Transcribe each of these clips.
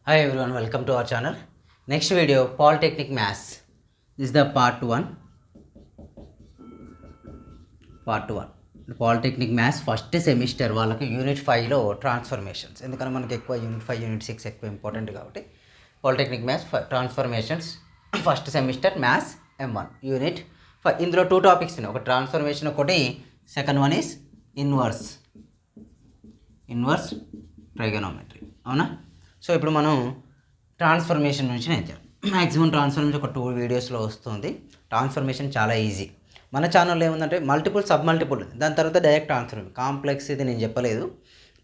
Hi everyone, welcome to our channel. Next video, Polytechnic Maths. This is the part 1. Polytechnic Maths first semester వాళ్ళకి unit 5లో transformations, ఎందుకంటే మనకి ఎక్కువ unit 5 unit 6 ఎక్కువ important కాబట్టి polytechnic maths transformations first semester maths M1 unit 5. ఇందులో 2 topics ఉన్నాయి, ఒక transformation, ఒకటి సెకండ్ వన్ ఈస్ ఇన్వర్స్ ట్రైగోనోమెట్రీ. అవునా? సో ఇప్పుడు మనం ట్రాన్స్ఫర్మేషన్ నుంచి నేర్చాం. మ్యాక్సిమం ట్రాన్స్ఫర్మేషన్ ఒక 2 వీడియోస్లో వస్తుంది. ట్రాన్స్ఫర్మేషన్ చాలా ఈజీ. మన ఛానల్లో ఏముందంటే మల్టిపుల్ సబ్ మల్టిపుల్, దాని తర్వాత డైరెక్ట్ ట్రాన్స్ఫర్మేషన్. కాంప్లెక్స్ ఇది నేను చెప్పలేదు,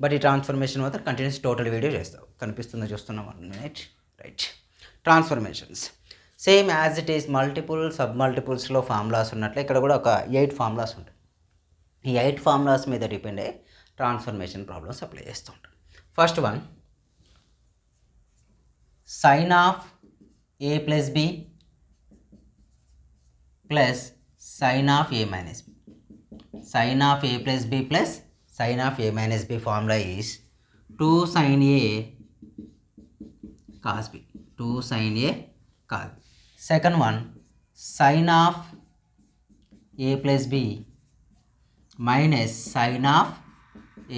బట్ ఈ ట్రాన్స్ఫర్మేషన్ మాత్రం కంటిన్యూస్ టోటల్ వీడియో చేస్తావు. కనిపిస్తుందో చూస్తున్నాం. 1 minute. Right. Transformations same as it is multiple sub మల్టిపుల్స్లో ఫార్ములాస్ ఉన్నట్లే ఇక్కడ కూడా ఒక 8 ఫార్ములాస్ ఉంటాయి. ఈ 8 ఫార్ములాస్ మీద డిపెండ్ అయ్యి ట్రాన్స్ఫర్మేషన్ ప్రాబ్లమ్స్ అప్లై చేస్తూ ఉంటాం. First one, sin of a plus b plus sin of a minus b. Sin of a plus b plus sin of a minus b formula is 2 sin a cos b. 2 sin a cos b. Second one, sin of a plus b minus sin of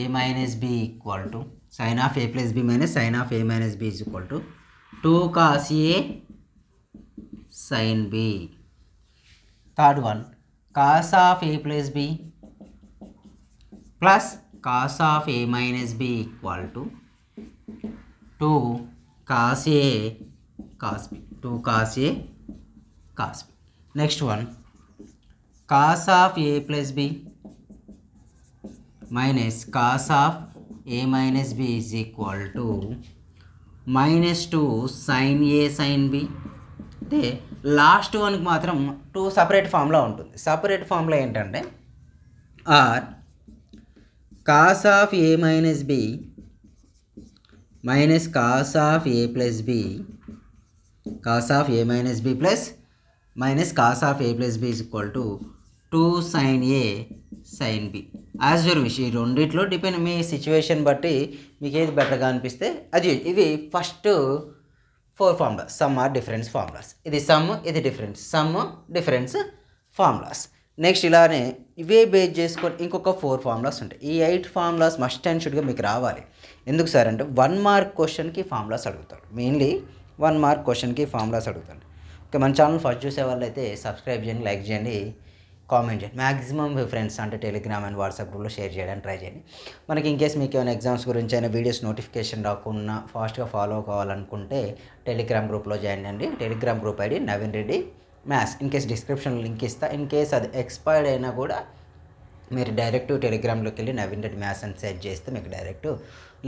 a minus b equal to sin of a plus b minus sin of a minus b is equal to 2 cos a sin b. Third one, cos of a plus b plus cos of a minus b equal to 2 cos a cos b. 2 cos a cos b. Next one, cos of a plus b minus cos of a minus b is equal to -2 sin a sin b. అయితే last వన్కి మాత్రం 2 separate formula ఉంటుంది. Separate formula ఏంటంటే or cos of A minus B minus cos of A plus B, cos of A minus B plus minus cos of A plus B is equal to 2 sin a sin b. As your wish. ఈ రెండిట్లో depend, మీ situation బట్టి మీకు ఏది బెటర్గా అనిపిస్తే అది. ఇవి first 4 formulas, sum or difference formulas. ఇది సమ్, ఇది difference, sum difference formulas. Next ఇలానే ఇవే బేస్ చేసుకొని ఇంకొక 4 ఫార్ములాస్ ఉంటాయి. ఈ 8 ఫార్ములాస్ మస్ట్ అండ్ షుడ్గా మీకు రావాలి. ఎందుకు సార్ అంటే 1 మార్క్ క్వశ్చన్కి ఫార్ములాస్ అడుగుతాడు. మెయిన్లీ 1 మార్క్ క్వశ్చన్కి ఫార్ములాస్ అడుగుతాడు. ఓకే, మన ఛానల్ ఫస్ట్ చూసే వాళ్ళు అయితే సబ్స్క్రైబ్ చేయండి, లైక్ చేయండి, కామెంట్ చేయండి. మ్యాక్సిమం మీ ఫ్రెండ్స్ అంటే టెలిగ్రామ్ అండ్ వాట్సాప్ గ్రూప్లో షేర్ చేయడానికి ట్రై చేయండి. మనకి ఇన్కేస్ మీకు ఏమైనా ఎగ్జామ్స్ గురించి అయినా వీడియోస్ నోటిఫికేషన్ రాకుండా ఫాస్ట్గా ఫాలో కావాలనుకుంటే టెలిగ్రామ్ గ్రూప్లో జాయిన్ అండి. Telegram group ID Naveen Reddy maths. In case డిస్క్రిప్షన్లో లింక్ ఇస్తా. ఇన్కేస్ అది ఎక్స్పైర్డ్ అయినా కూడా మీరు డైరెక్ట్ టెలిగ్రామ్లోకి వెళ్ళి నవీన్ రెడ్డి మ్యాథ్స్ అని సెర్చ్ చేస్తే మీకు direct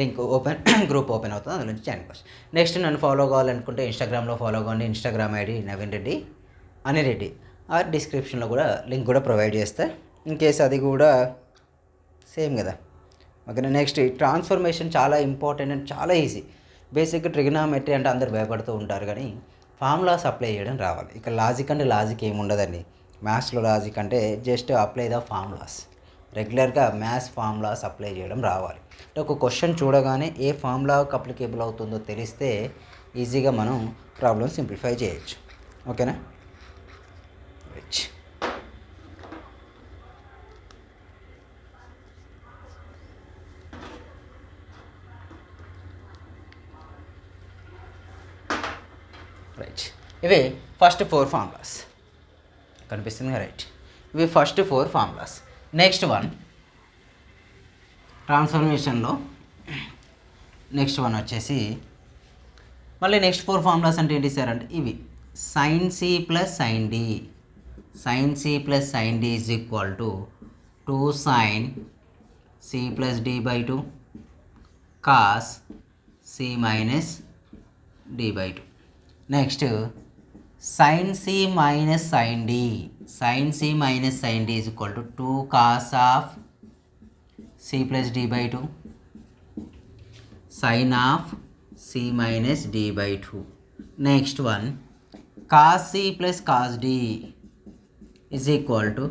link open group open అవుతుంది, అందులో నుంచి జాయిన్ కావచ్చు. నెక్స్ట్ నన్ను ఫాలో కావాలనుకుంటే ఇన్స్టాగ్రామ్లో ఫాలో కావండి. Instagram ID Naveen Reddy Anireddy. ఆ డిస్క్రిప్షన్లో కూడా లింక్ కూడా ప్రొవైడ్ చేస్తే ఇన్కేస్ అది కూడా సేమ్ కదా. ఓకేనా. నెక్స్ట్ ట్రాన్స్ఫర్మేషన్ చాలా ఇంపార్టెంట్ అండ్ చాలా ఈజీ. బేసిక్గా ట్రిగనామెట్రీ అంటే అందరు భయపడుతూ ఉంటారు, కానీ ఫార్ములాస్ అప్లై చేయడం రావాలి. ఇక లాజిక్ అంటే లాజిక్ ఏమి ఉండదండి. మ్యాథ్స్లో లాజిక్ అంటే జస్ట్ అప్లై ద ఫార్ములాస్. రెగ్యులర్గా మ్యాథ్స్ ఫార్ములాస్ అప్లై చేయడం రావాలి. అంటే ఒక క్వశ్చన్ చూడగానే ఏ ఫార్ములాకి అప్లికేబుల్ అవుతుందో తెలిస్తే ఈజీగా మనం ప్రాబ్లమ్ సింప్లిఫై చేయొచ్చు. ఓకేనా. రైట్. ఇవి ఫస్ట్ 4 ఫార్ములాస్ కనిపిస్తుంది. రైట్, ఇవి ఫస్ట్ 4 ఫార్ములాస్. నెక్స్ట్ వన్ ట్రాన్స్ఫర్మేషన్లో నెక్స్ట్ వన్ వచ్చేసి మళ్ళీ నెక్స్ట్ 4 ఫార్ములాస్ అంటే ఏంటి సార్ అంటే ఇవి sine C plus sine D. Sine C plus sine D is equal to 2 sine C plus D by 2 cos C minus D by 2. Next sine C minus sine D. Sine C minus sine D is equal to 2 cos of C plus D by 2 sine of C minus D by 2. Next one cos C plus cos D is equal to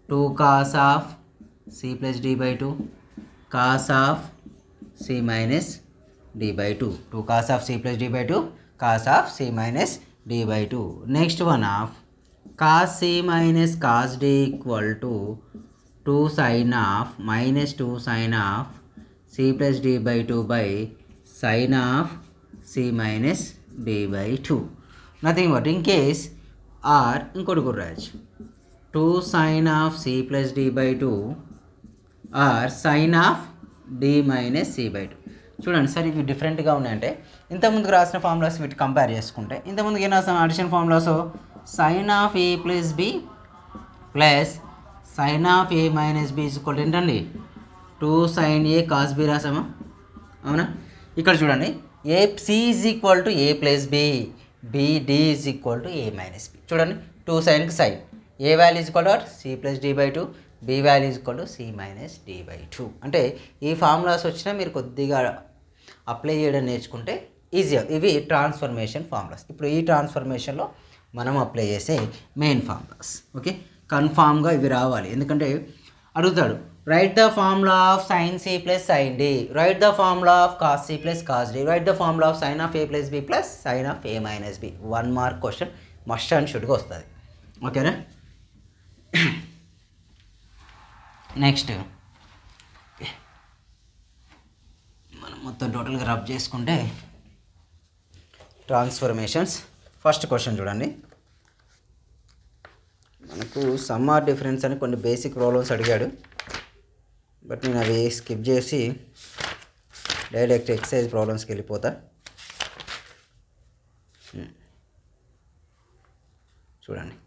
2 cos of C plus D by 2 cos of C minus d by 2. 2 cos of c plus d by 2 cos of c minus d by 2. Next one of cos c minus cos d equal to 2 sin of minus 2 sin of c plus d by 2 by sin of c minus d by 2. Nothing but in case or ఇంకోటి కూడా రాయొచ్చు 2 sin of c plus d by 2 or sin of d minus c by 2. చూడండి sir ఇవి డిఫరెంట్గా ఉన్నాయంటే ఇంతకుముందుకు రాసిన formulas వీటి compare చేసుకుంటే ఇంతకుముందుకు ఏం రాసాం addition formulas sine of A plus B plus sine of A minus B equal ఏంటండి 2 sin a cos b రాసామా అవునా. ఇక్కడ చూడండి A C is equal to A plus B D is equal to A minus B. చూడండి 2 సైన్కి sine A value is equal to C plus D by 2 B value is equal to C minus D by 2. అంటే ఈ formulas వచ్చినా మీరు కొద్దిగా apply చేయడం నేర్చుకుంటే ఈజీగా ఇవి ట్రాన్స్ఫర్మేషన్ ఫార్ములాస్. ఇప్పుడు ఈ ట్రాన్స్ఫర్మేషన్లో మనం అప్లై చేసే మెయిన్ ఫార్ములాస్. ఓకే కన్ఫామ్గా ఇవి రావాలి ఎందుకంటే అడుగుతాడు right the formula of sine C plus sine D, right the formula of cos C plus cos D, right the formula of sine of A plus B plus sine of A minus B. 1 mark question must and షుడ్గా వస్తుంది. ఓకేనా. Next మనం మొత్తం టోటల్గా rub చేసుకుంటే transformations first question చూడండి. మనకు some or difference అని కొన్ని బేసిక్ ప్రాబ్లమ్స్ అడిగాడు బట్ నేను అవి స్కిప్ చేసి డైరెక్ట్ ఎక్సర్సైజ్ ప్రాబ్లమ్స్కి వెళ్ళిపోతా. చూడండి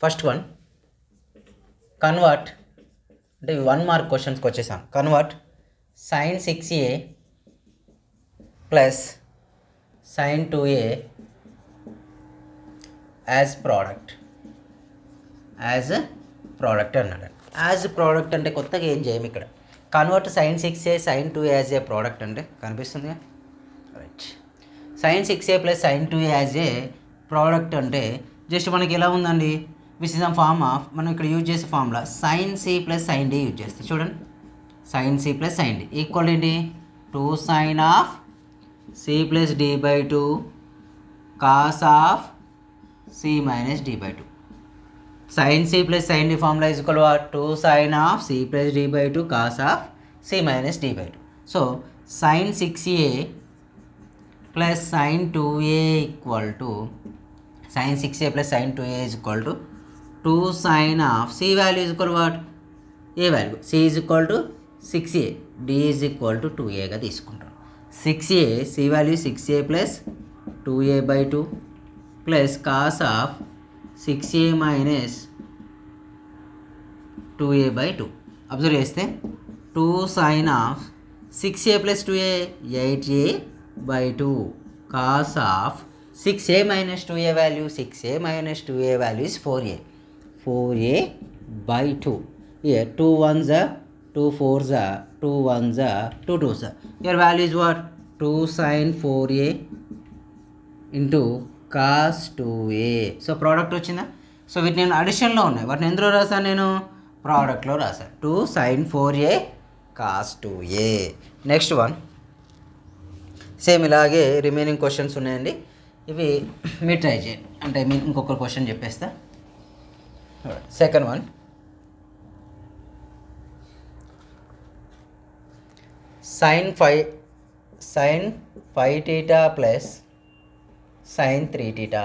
ఫస్ట్ వన్ కన్వర్ట్ అంటే 1 మార్క్ క్వశ్చన్స్కి వచ్చేసాం. Convert sine 6a plus sine 2a as product అన్నాడు. యాజ్ ప్రోడక్ట్ అంటే కొత్తగా ఏం చేయము ఇక్కడ. Convert sine 6a sine 2a as a product అంటే కనిపిస్తుందిగా right. Sine 6a plus sine 2a as a product అంటే జస్ట్ మనకి ఎలా ఉందండి which is the form of మనం ఇక్కడ యూజ్ చేసే formula sine C plus sine D use చేస్తే చూడండి sine C plus sine D equal ఏంటి 2 sine of C plus D by 2 cos of C minus D by 2. Sine C plus sine D formula is equal 2 sine of C plus D by 2 cos of C minus D by 2. So sine 6a plus sine 2a equal to sin 6a plus sin 2a is equal to 2 sin of c value is equal to what? a value c is equal to 6a d is equal to 2a గా తీసుకుంటాం. 6a c value 6a plus 2a by 2 plus cos of 6a minus 2a by 2. Observe చేస్తే 2 sin of 6a plus 2a 8a by 2 cos of 6a minus 2a value 6a minus 2a value is 4a by 2. Here 2 1s are 2 4s are 2 1s are 2 2s are. Your value is what? 2 sin 4a into cos 2a. So product వచ్చిందా. So వీటి నేను అడిషన్లో ఉన్నాయి వాటిని ఎందులో రాసాను నేను ప్రోడక్ట్లో రాసాను 2 sin 4a cos 2a. Next one same ఇలాగే రిమైనింగ్ క్వశ్చన్స్ ఉన్నాయండి ఇవి మీరు ట్రై చేయండి అంటే మీకు ఇంకొక క్వశ్చన్ చెప్పేస్తా. Second one sine 5 theta plus sine 3 theta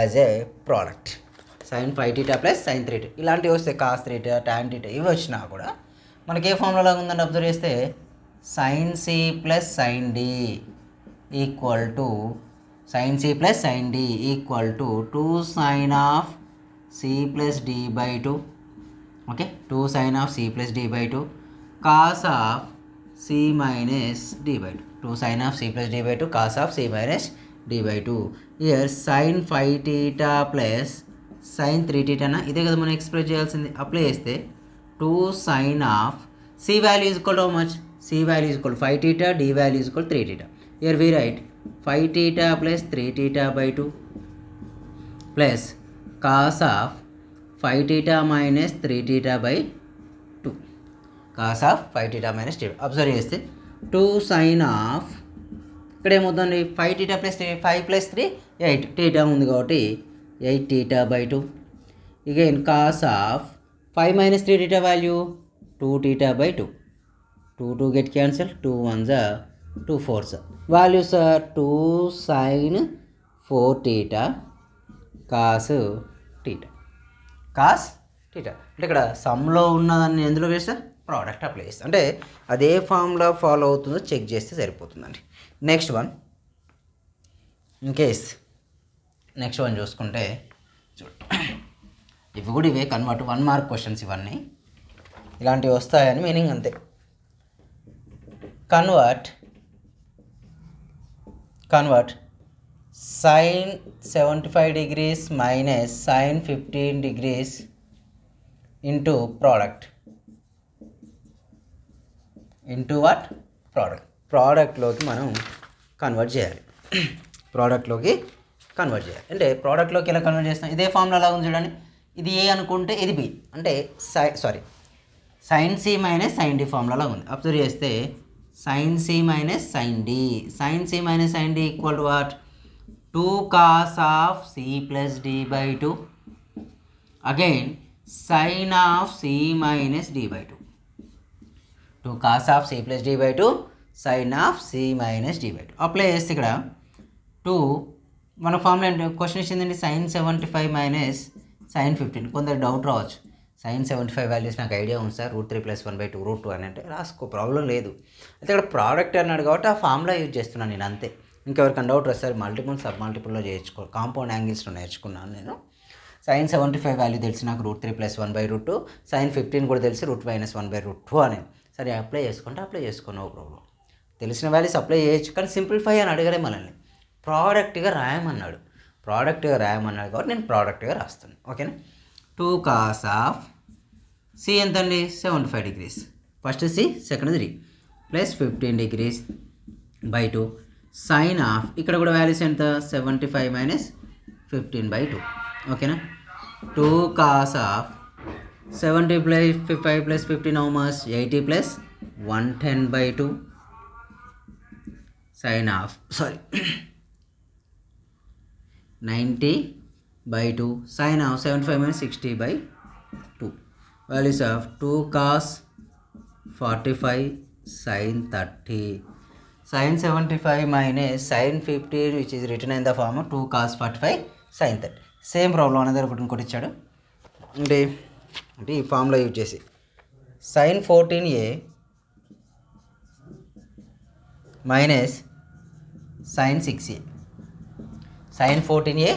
as a product. Sine 5 theta plus sine 3 theta ఇలాంటివి వస్తే కాస్ 3 theta tan theta ఇవి వచ్చినా కూడా మనకి ఏ ఫార్ములా ఉందని అబ్జర్వ్ చేస్తే sine C plus sine D equal to sin c plus sin d equal to 2 sin of c plus d by 2. Okay, 2 sin of c plus d by 2 cos of c minus d by 2. 2 sin of c plus d by 2 cos of c minus d by 2. Here sin 5 theta plus sin 3 theta na ఇదే కదా మనం express చేయాల్సింది. Apply చేస్తే 2 sin of c value is equal to how much? c value is equal to 5 theta, d value is equal to 3 theta. Here we write 5 theta plus 3 theta by 2 plus cos of 5 theta minus 3 theta by 2. Cos of 5 theta minus 3. Observe చేస్తే 2 sin of ఇక్కడ ఏమవుతుంది 5 theta plus 3 5 plus 3 8 theta ఉంది కాబట్టి 8 theta by 2. Again cos of 5 minus 3 theta value 2 theta by 2. 2 get cancelled, 2 1s are 2 4s. Values are 2 sin 4 theta cos theta. Cos theta అంటే ఇక్కడ సమ్లో ఉన్నదాన్ని ఎందులో వేస్తా ప్రోడక్ట్ అప్లై చేస్తా అంటే అదే ఫార్ములా ఫాలో అవుతుందో చెక్ చేస్తే సరిపోతుందండి. Next one in case next one చూసుకుంటే ఇవి కూడా ఇవే కన్వర్ట్ 1 మార్క్ క్వశ్చన్స్ ఇవన్నీ ఇలాంటివి వస్తాయని మీనింగ్ అంతే. convert sin 75 degrees minus sin 15 degrees into product into what ప్రోడక్ట్లోకి మనం కన్వర్ట్ చేయాలి. ప్రోడక్ట్లోకి కన్వర్ట్ చేయాలి అంటే ప్రోడక్ట్లోకి ఎలా కన్వర్ట్ చేస్తాం ఇదే ఫార్ములా అలా ఉంది చూడండి. ఇది ఏ అనుకుంటే ఇది బి అంటే sin c minus sin d formula ఉంది. అబ్జర్వ్ చేస్తే sin c minus sin d. sin c minus sin d equal to what? 2 cos of c plus d by 2. Again sin of c minus d by 2. 2 cos of c plus d by 2 sin of c minus d by 2. Apply చేస్తే ఇక్కడ 2 మన ఫార్ములా question ఇచ్చిందండి sin 75 minus sin 15. కొందరు doubt రావచ్చు sin 75 values నాకు idea ఉంది sir √3 + 1/2 √2 అని అంటే రాసుకో ప్రాబ్లం లేదు. అయితే ఇక్కడ ప్రోడక్ట్ అన్నాడు కాబట్టి ఆ ఫార్ములా యూజ్ చేస్తున్నాను నేను అంతే. ఇంకెవరికైనా డౌట్ వస్తే సార్ మల్టిపుల్ సబ్ మల్టిపుల్లో చేయించుకో కాంపౌండ్ యాంగిల్స్లో నేర్చుకున్నాను నేను. sin 75 వాల్యూ తెలిసి నాకు √3 + 1/2 sin 15 కూడా తెలిసి √-1/2 అని సరే అప్లై చేసుకుంటే అప్లై చేసుకో నో ప్రాబ్లం. తెలిసిన వాల్యూస్ అప్లై చేయొచ్చు కానీ సింప్లిఫై అని అడగలే మనల్ని ప్రోడక్ట్గా రాయమన్నాడు. ప్రోడక్ట్గా రాయమన్నాడు కాబట్టి నేను ప్రోడక్ట్గా రాస్తాను. ఓకేనా 2 cos of c ఎంతండి 75 degrees first c second 3 plus 15 degrees by 2 sin of ఇక్కడ కూడా వాల్యూస్ ఎంత 75 మైనస్ 15/2. ఓకేనా 2 cos of 70 + 5 + 15 how much 80 + 110/2 sin of 90/2 sin of 75 minus 60/2 values of 2 cos 45 sin 30 sin 75 minus sin 15 which is written in the form of 2 cos 45 sin 30. Same problem అనేది ఒకటి ఇంకోటి ఇచ్చాడు అంటే ఈ ఫార్ములా యూజ్ చేసి sin 14a minus sin 6a sin 14a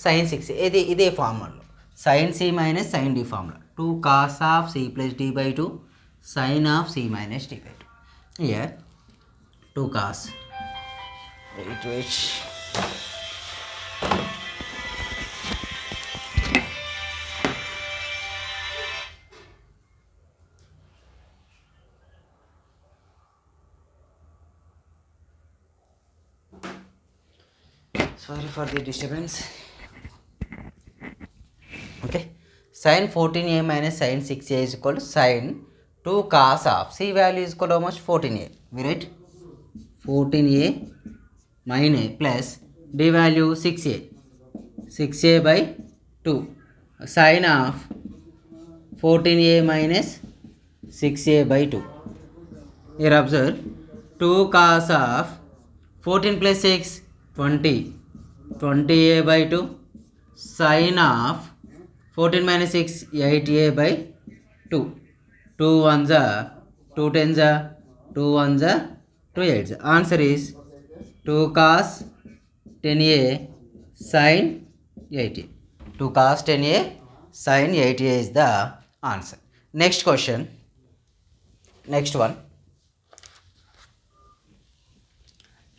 sin 6 ఇదే formula sin c minus sin d formula 2 cos of c plus d by 2 sin of c minus d by 2. Here 2 cos wait sorry for the disturbance. Okay sin 14a minus sin 6a is equal to sin 2 cos of c value is equal to how much 14a. We write 14a minus plus d value 6a by 2 sin of 14a minus 6a by 2. Here observe 2 cos of 14 plus 6 20a by 2 sin of 14 minus 6 8a by 2 2 1s are 2 10s are 2 1s are 2 8s. Answer is 2 cos 10a sin 8a. 2 cos 10a sin 8a is the answer. Next question. Next one.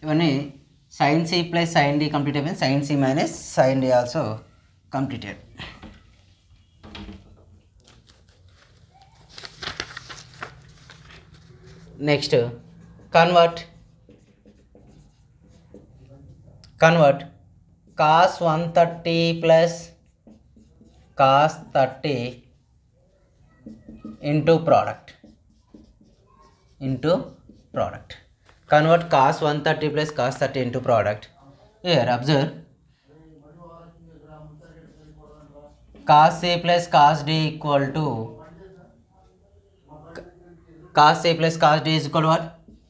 ఇవన్నీ sin c plus sin d completed and sin c minus sin d also completed. Next convert convert cos 130 plus cos 30 into product. Convert cos 130 plus cos 30 into product. Here observe cos A plus cos D equal to cos A plus cos D is equal to what?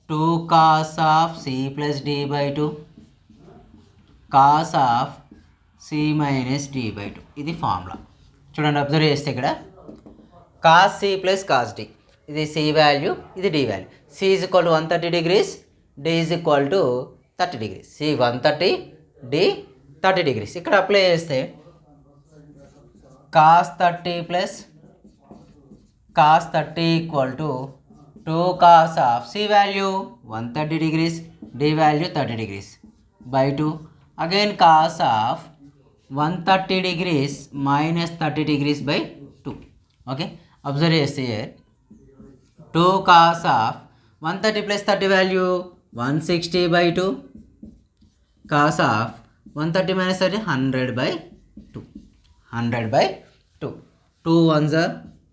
2 cos of C plus D by 2 cos of C minus D by 2. ఇది formula. చూడండి observe చేస్తే ఇక్కడ cos C plus cos D. ఇది C value, ఇది D value. C is equal to 130 degrees, D is equal to 30 degrees. C 130, D 30 degrees. ఇక్కడ apply చేస్తే cos 30 plus cos 30 equal to 2 cos of C value 130 degrees, D value 30 degrees by 2. Again cos of 130 degrees minus 30 degrees by 2. Okay, observe here 2 cos of 130 plus 30 value 160 by 2 cos of 130 minus 30 100 by 2. 100 by 2. 2 ones are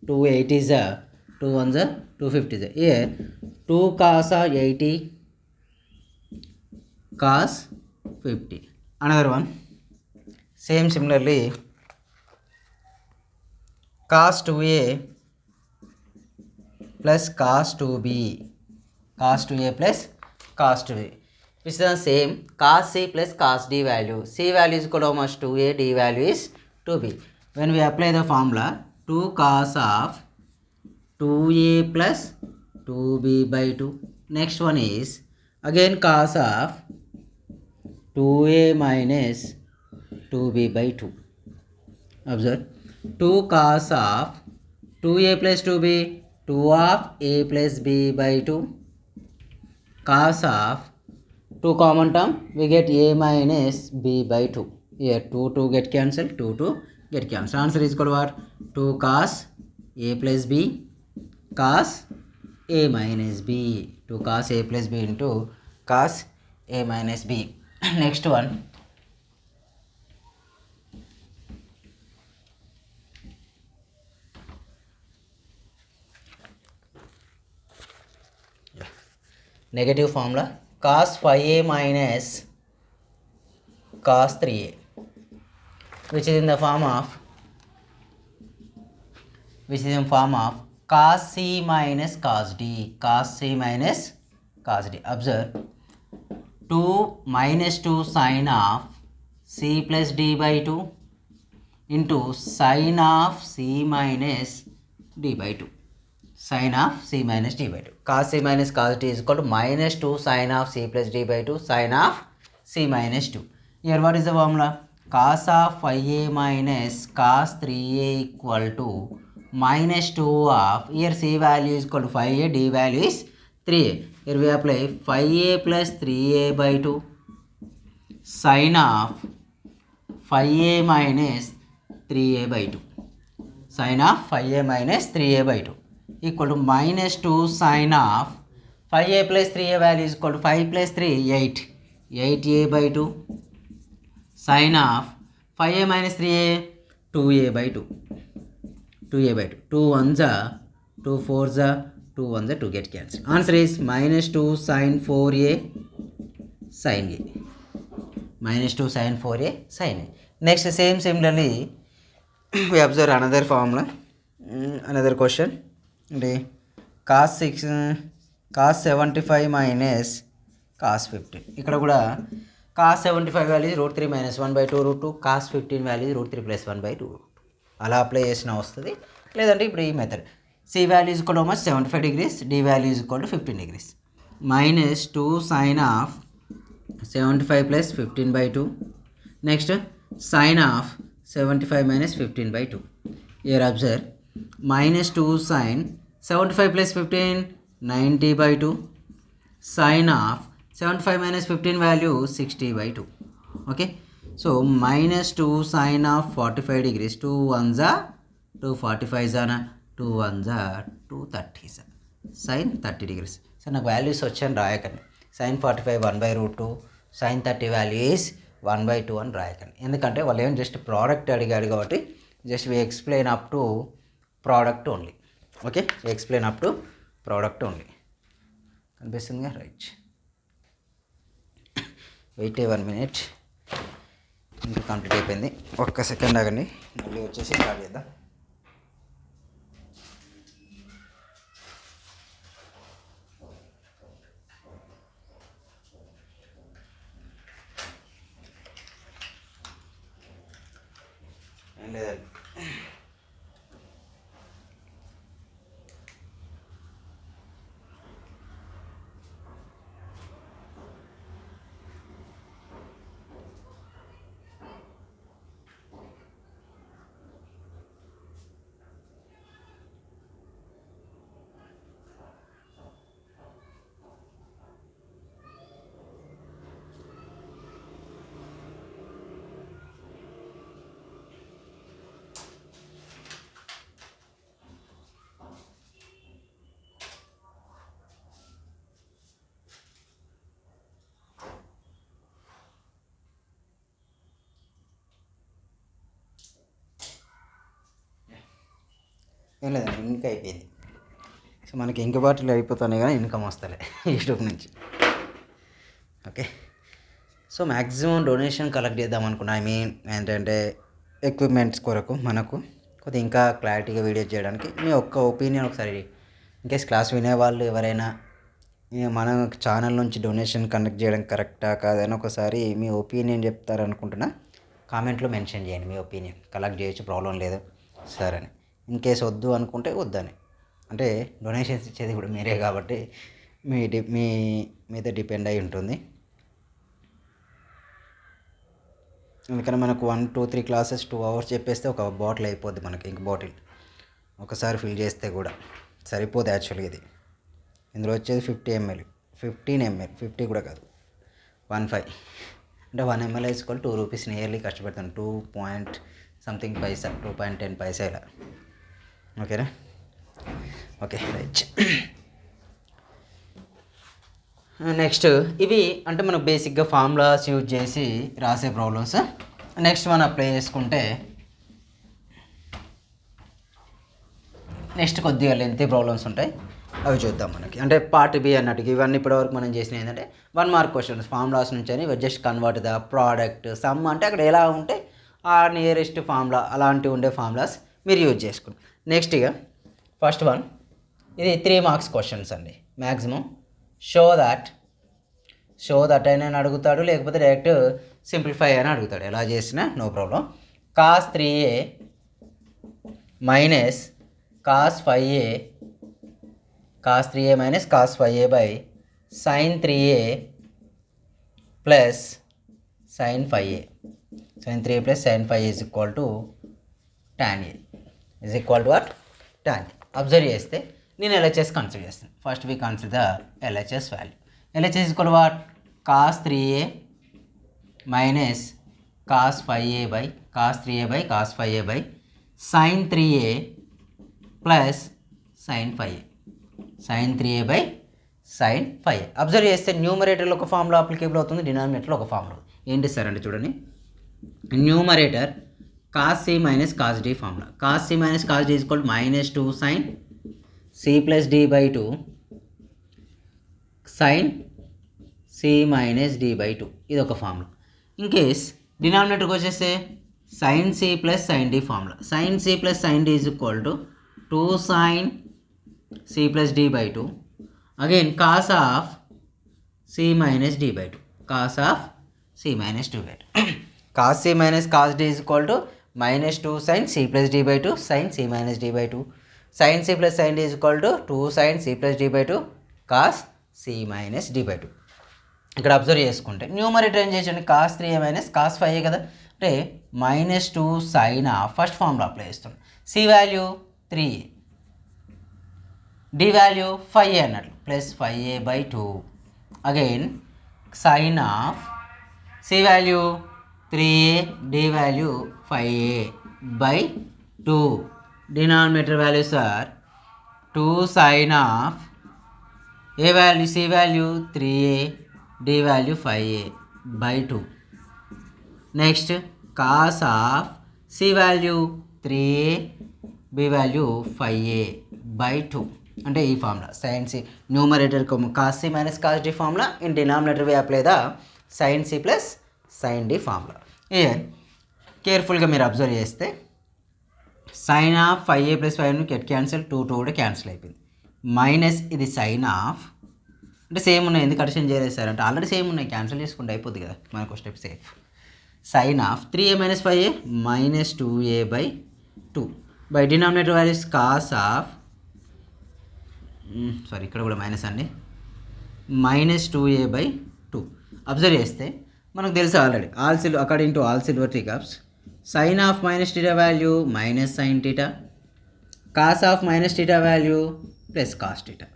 280s are 2 ones are 250s are. Here 2 cos of 80 cos 50. Another one same similarly cos 2a plus cos 2b, cos 2a plus cos 2b, which is the same cos C plus cos D value. C value is equal to how much? 2a, D value is 2b. When we apply the formula 2 cos of 2a plus 2b by 2. Next one is again cos of 2a minus 2b by 2. Observe 2 cos of 2a plus 2b, 2 of a plus b by 2 cos of 2 common term we get a minus b by 2. Here 2 get cancelled, 2 get cancelled. Answer is equal to what? 2 cos a plus b cos a minus b. 2 cos a plus b into cos a minus b. Next one negative formula cos 5a minus cos 3a, which is in the form of cos C minus cos D, cos C minus cos D. Observe 2 minus 2 sin of C plus D by 2 into sin of C minus D by 2. Sin of C minus D by 2. Cos C minus cos D is equal to minus 2 sin of C plus D by 2 sin of C minus 2. Here what is the formula? Cos of 5a minus cos 3a equal to minus 2 of, here C value is equal to 5a, D value is 3a. Here we apply 5a plus 3a by 2 sin of 5a minus 3a by 2. Sin of 5a minus 3a by 2 equal to minus 2 sin of 5a plus 3a value is equal to 5 plus 3 8, 8a by 2 sin of 5a minus 3a 2a by 2, 2a by 2, 2 ones are 2 fours are 2 ones are 2 get cancelled. Answer is minus 2 sin 4a sin a, minus 2 sin 4a sin a. Next similarly we observe another formula, another question. cos 75 minus cos 15. ఇక్కడ కూడా cos 75 value √3 minus 1 by 2 √2, cos 15 value √3 plus 1 by 2 అలా apply చేసినా వస్తుంది. లేదంటే ఇప్పుడు ఈ method C value is equal too much 75 degrees, D value is equal to 15 degrees. minus 2 sin of 75 plus 15 by 2. Next sin of 75 minus 15 by 2. Here observe minus 2 sin 75 plus 15 90 by 2 sin of 75 minus 15 value 60 by 2. Okay, so minus 2 sin of 45 degrees, 2 ones are 2 45s are 2 ones are 2 30s are sin 30 degrees. So నాకు values వచ్చాను రాయకండి. sin 45 1 by √2, sin 30 value is 1/2 అని రాయకండి. ఎందుకంటే వాళ్ళు ఏం just product అడిగాడు కాబట్టి just we explain up to product only. Okay, we explain up to product only. కనిపిస్తుందిగా, right. Wait 1 minute, ఇంకా కంప్లీట్ అయిపోయింది. ఒక్క సెకండ్ ఆగండి, మళ్ళీ వచ్చేసి స్టార్ట్ చేద్దాం. ఏం లేదండి, ఏం లేదండి, ఇంకా అయిపోయింది. సో మనకి ఇంక బాటిల్ అయిపోతున్నాయి కానీ ఇన్కమ్ వస్తలే యూట్యూబ్ నుంచి. Okay, so maximum donation collect చేద్దాం అనుకున్నా. ఐ మీన్ ఏంటంటే ఎక్విప్మెంట్స్ కొరకు మనకు కొద్దిగా ఇంకా క్లారిటీగా వీడియో చేయడానికి మీ ఒక్క ఒపీనియన్ ఒకసారి, ఇన్కేస్ క్లాస్ వినేవాళ్ళు ఎవరైనా మన ఛానల్ నుంచి డొనేషన్ కండక్ట్ చేయడం కరెక్టా కాదని ఒకసారి మీ ఒపీనియన్ చెప్తారనుకుంటున్నా. కామెంట్లో మెన్షన్ చేయండి మీ ఒపీనియన్. కలెక్ట్ చేయొచ్చు, ప్రాబ్లం లేదు సార్ అని. ఇన్ కేస్ వద్దు అనుకుంటే వద్దని, అంటే డొనేషన్స్ ఇచ్చేది ఇప్పుడు మీరే కాబట్టి మీ మీద డిపెండ్ అయి ఉంటుంది. అందుకని మనకు 1, 2, 3 క్లాసెస్ 2 hours చెప్పేస్తే ఒక బాటిల్ అయిపోద్ది మనకి. ఇంక బాటిల్ ఒకసారి ఫిల్ చేస్తే కూడా సరిపోదు యాక్చువల్గా. ఇది ఇందులో వచ్చేది 50 ml, 15 ml, 50 కూడా కాదు, 15 అంటే 1 ml = 2 rupees నియర్లీ కష్టపెడతాను. 2.something పైసా, 2.10 పైసా ఇలా. ఓకేనా? Okay, right. నెక్స్ట్ ఇవి అంటే మనకు బేసిక్గా ఫార్ములాస్ యూజ్ చేసి రాసే ప్రాబ్లమ్స్. నెక్స్ట్ మనం అప్లై చేసుకుంటే నెక్స్ట్ కొద్దిగా లెంతీ ప్రాబ్లమ్స్ ఉంటాయి, అవి చూద్దాం మనకి. అంటే పార్ట్ బి అన్నట్టు ఇవన్నీ ఇప్పటివరకు మనం చేసినవి ఏంటంటే 1 mark క్వశ్చన్స్ ఫార్ములాస్ నుంచి అని just convert the product some, అంటే అక్కడ ఎలా ఉంటే ఆ నియరెస్ట్ ఫార్ములా అలాంటివి ఉండే ఫార్ములాస్ మీరు యూజ్ చేసుకోండి. నెక్స్ట్ ఇక ఫస్ట్ వన్, ఇది 3 marks క్వశ్చన్స్ అండి మ్యాక్సిమం. షో దట్ అయినా అడుగుతాడు, లేకపోతే డైరెక్ట్ సింప్లిఫై అని అడుగుతాడు. ఎలా చేసినా no problem. cos 3a minus cos 5a minus cos 5a by sin 3a plus sin 5a. sin 3a plus sin 5a is equal to tan a is equal to what? tan a. Observe చేస్తే నేను LHS consider చేస్తాను. First we consider the LHS value. LHS is equal to what? cos 3a minus cos 5a by cos 5a by sin 3a plus sin 5a. sin 3a by sin 5a. Observe చేస్తే న్యూమరేటర్లో ఒక formula applicable అవుతుంది, డినామినేటర్లో ఒక formula. ఏంటి sir అంటే చూడండి, numerator cos c minus cos d formula. cos c minus cos d is equal to minus 2 sin c plus d by 2 sin c minus d by 2, ఇది ఒక ఫార్ములా. ఇన్ కేస్ డినామినేటర్కి వచ్చేస్తే sin c plus sin d formula. sin c plus sin d is equal to 2 sin c plus d by 2, again cos of c minus d by 2, cos of c minus 2 by 2. cos c minus cos d is equal to minus 2 sin c plus d by 2 sin c minus d by 2. sin c plus sin d is equal to 2 sin c plus d by 2 cos c minus d by 2. ఇక్కడ observe చేసుకుంటే numerator ఏం చేయండి, cos 3a minus cos 5a కదా, అంటే minus 2 sin of first formula apply చేస్తుంది. c value 3a, d value 5a అన్నట్లు, plus 5a by 2, again sin of c value 3a, d value 5a by 2. Denominator values are 2 sin of a value, c value 3a, d value 5a by 2. Next cos of C value 3a, B value 5a by 2. అంటే ఈ formula sine C numerator cos C minus cos D formula, in denominator we apply the sine C plus sine D formula. కేర్ఫుల్గా మీరు observe చేస్తే sine of 5a plus 5 get cancel, 2 కూడా cancel అయిపోయింది. Minus ఇది sign of అంటే same ఉన్నాయి, ఎందుకు addition చేయలేదు సార్ అంటే ఆల్రెడీ సేమ్ ఉన్నాయి, క్యాన్సిల్ చేసుకుంటే అయిపోద్ది కదా మనకు step safe. Sine of 3a minus 5a minus 2a by 2 by denominator values cos of ఇక్కడ కూడా మైనస్ అండి, మైనస్ 2a బై 2. అబ్జర్వ్ చేస్తే మనకు తెలుసు already according to all silver teacups sine of minus theta value minus sine theta, cos of minus theta value plus cos theta.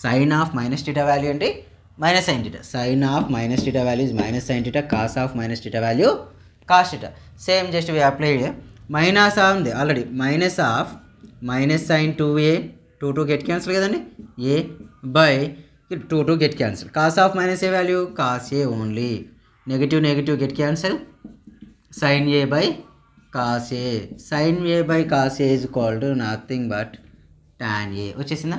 Sine of minus theta value అంటే minus sine theta, sine of minus theta value is minus sine theta, cos of minus theta value cos theta. Same just we applied minus ఉంది already, minus of minus sine 2a, 2 get cancel కదండి, A by 2 get cancel, cos of minus A value cos A only, negative get cancel, sin a by cos a, sin a by cos a is equal to nothing but tan a వచ్చేసిందా.